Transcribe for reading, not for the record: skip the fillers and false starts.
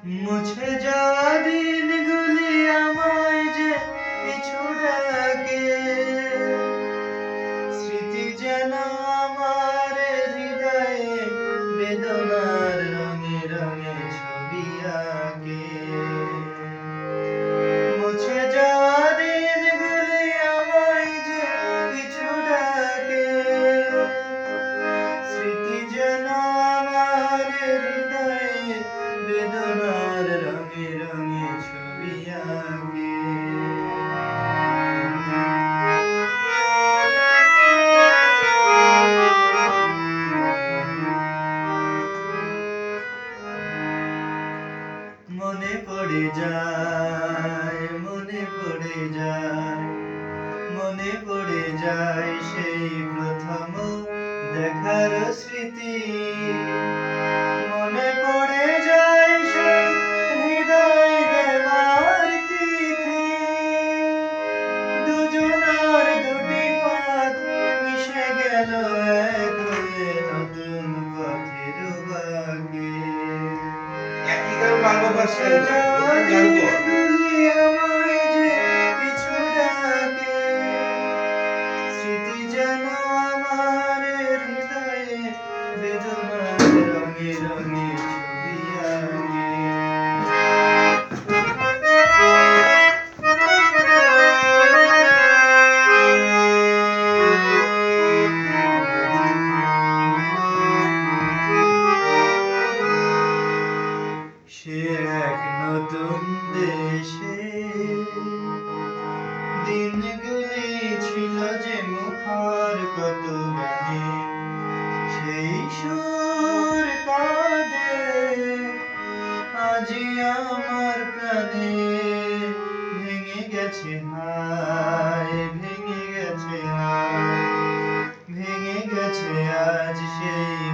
মুছে যাওয়া দিনগুলি আমায় যে পিছু ডাকে, স্মৃতি যেন আমার হৃদয়ে বেদনার রঙে রঙে ছবি আঁকে। মুছে যাওয়া দিনগুলি আমায় যে পিছু ডাকে, স্মৃতি যেন আমার হৃদয়ে বেদনার রঙে রঙে ছবি আঁকে। মনে পড়ে যায়, মনে পড়ে যায়, মনে পড়ে যায় সেই প্রথম দেখার স্মৃতি। মনে পড়ে যায় সেই হৃদয় দেওয়ার তিথি। দুজনার দুটি পথ মিশে গেল এক হয়ে নতুন পথের বাঁকে। মুছে যাওয়া দিনগুলি আমায় যে পিছু ডাকে, স্মৃতি যেন আমার হৃদয়ে বেদনার রঙে রঙে ছবি আঁকে। সে এক নতুন দেশে দিনগুলি ছিল যে মুখর কত গানে, সেই সুর কাঁদে আজি আমার প্রাণে। ভেঙে গেছে হায়, ভেঙে গেছে হায়, ভেঙে গেছে আজ সেই